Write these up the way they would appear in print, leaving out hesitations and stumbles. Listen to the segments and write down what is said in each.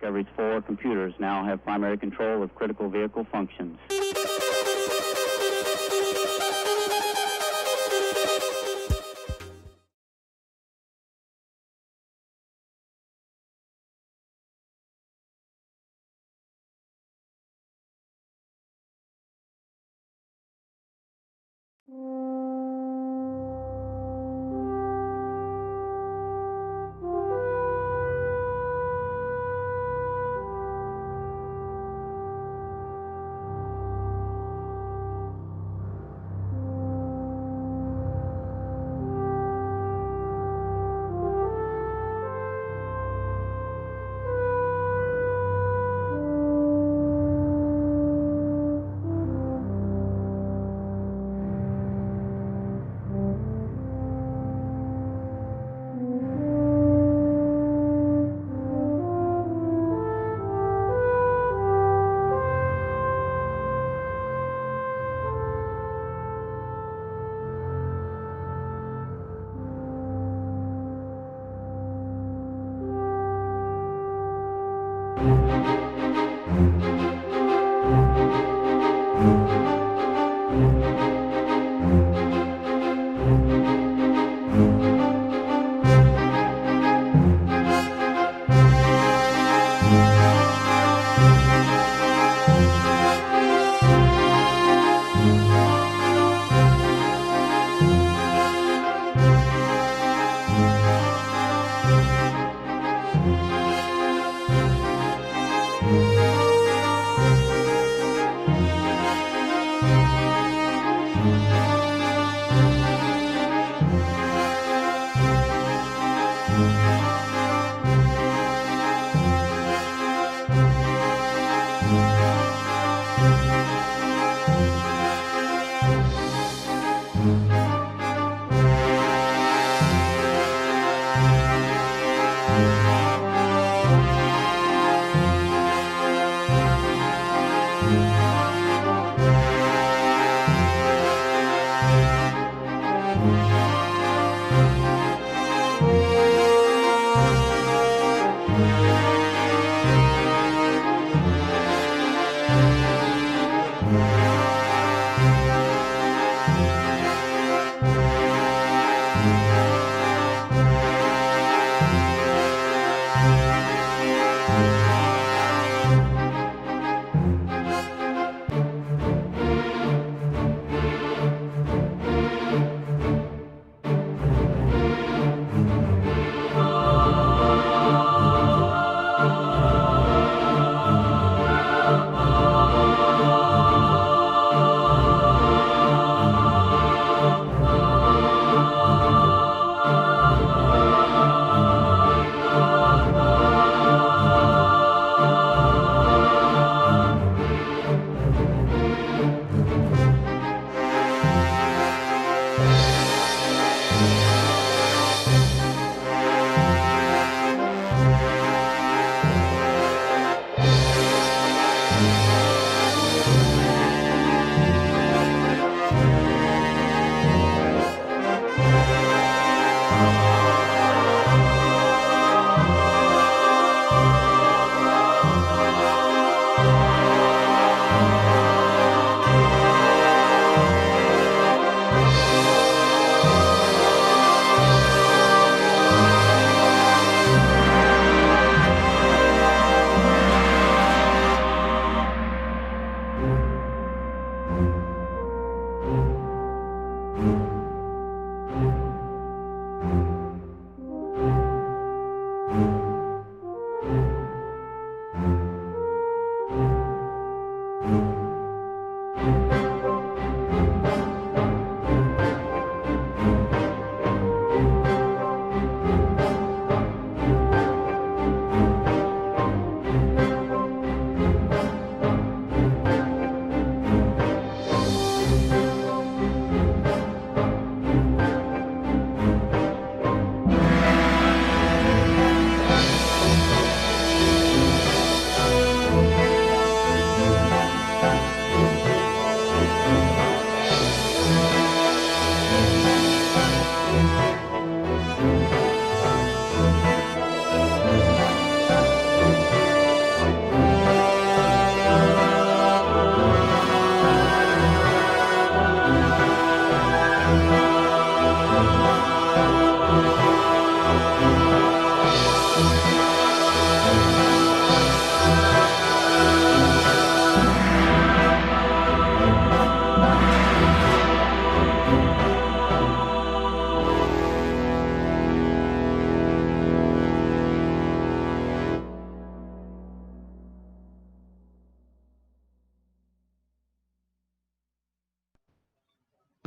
Discovery's 4 computers now have primary control of critical vehicle functions.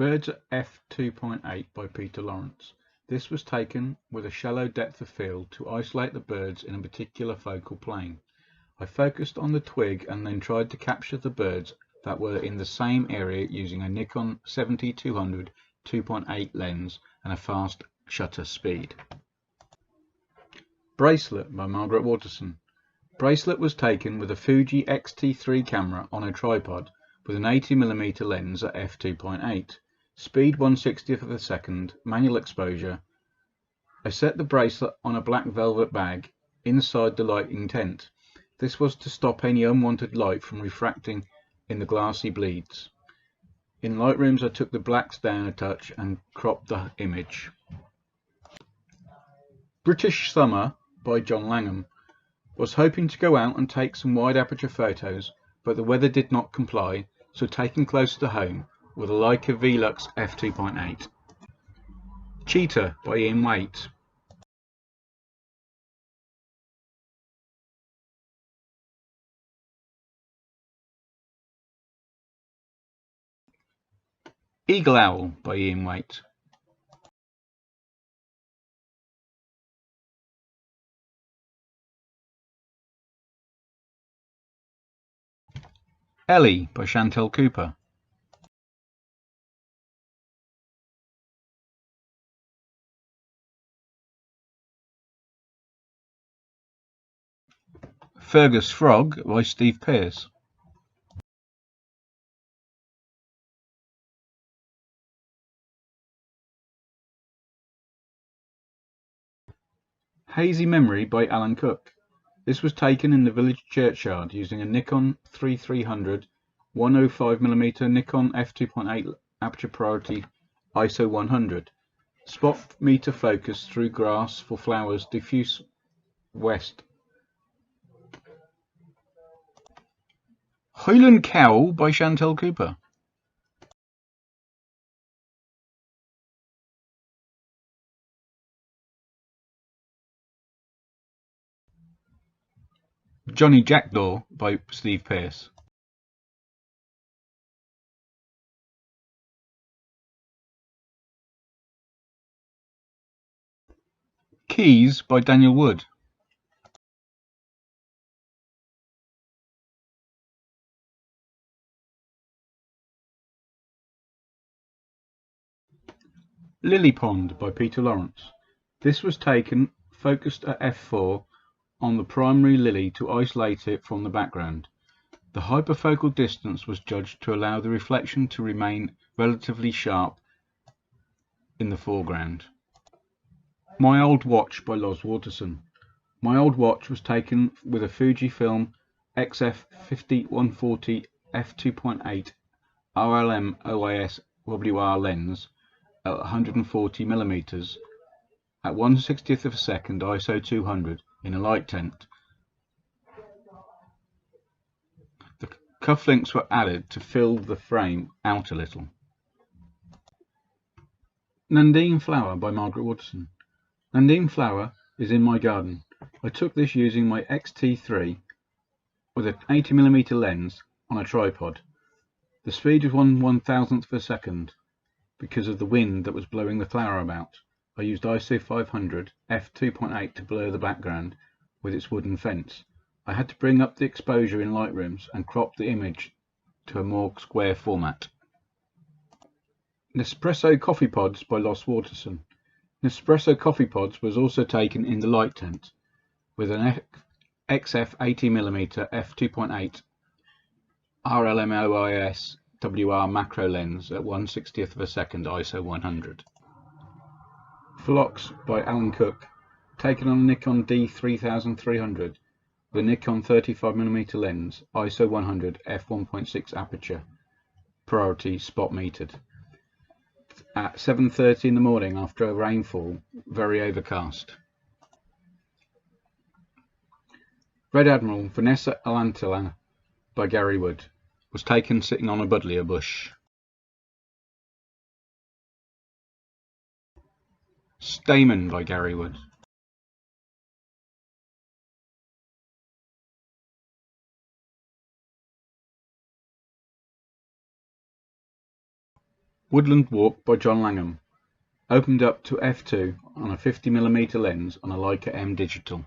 Birds at f2.8 by Peter Lawrence. This was taken with a shallow depth of field to isolate the birds in a particular focal plane. I focused on the twig and then tried to capture the birds that were in the same area using a Nikon 70-200 2.8 lens and a fast shutter speed. Bracelet by Margaret Waterson. Bracelet was taken with a Fuji X-T3 camera on a tripod with an 80mm lens at f2.8, speed 1/60th of a second, manual exposure. I set the bracelet on a black velvet bag inside the lighting tent. This was to stop any unwanted light from refracting in the glassy bleeds. In Lightrooms I took the blacks down a touch and cropped the image. British Summer by John Langham. Was hoping to go out and take some wide aperture photos, but the weather did not comply, so taken closer to home with a Leica Velux f2.8. Cheetah by Ian Waite. Eagle Owl by Ian Waite. Ellie by Chantal Cooper. Fergus Frog by Steve Pearse. Hazy Memory by Alan Cook. This was taken in the village churchyard using a Nikon 3300 105mm Nikon f2.8 aperture priority ISO 100. Spot meter focus through grass for flowers diffuse west. Highland Cow by Chantal Cooper. Johnny Jackdaw by Steve Pearse. Keys by Daniel Wood. Lily Pond by Peter Lawrence. This was taken focused at f4 on the primary lily to isolate it from the background. The hyperfocal distance was judged to allow the reflection to remain relatively sharp in the foreground. My Old Watch by WATERSON. My Old Watch was taken with a Fujifilm XF50-140 f2.8 RLM OIS WR lens at 140mm at 1/60th of a second ISO 200 in a light tent. The cufflinks were added to fill the frame out a little. Nandine Flower by Margaret Waterson. Nandine Flower is in my garden. I took this using my X-T3 with an 80mm lens on a tripod. The speed was 1/1000th of a second because of the wind that was blowing the flower about. I used ISO 500 f2.8 to blur the background with its wooden fence. I had to bring up the exposure in Lightrooms and crop the image to a more square format. Nespresso Coffee Pods by Waterson. Nespresso Coffee Pods was also taken in the light tent with an XF 80mm f2.8 RLMOIS WR macro lens at 1/60th of a second ISO 100. Phlox by Alan Cook, taken on a Nikon D3300 with a Nikon 35mm lens, ISO 100 f1.6 aperture, priority spot metered. At 7:30 in the morning after a rainfall, very overcast. Red Admiral Vanessa Alantala by Gary Wood was taken sitting on a buddleia bush. Stamen by Gary Wood. Woodland Walk by John Langham. Opened up to f2 on a 50mm lens on a Leica M Digital.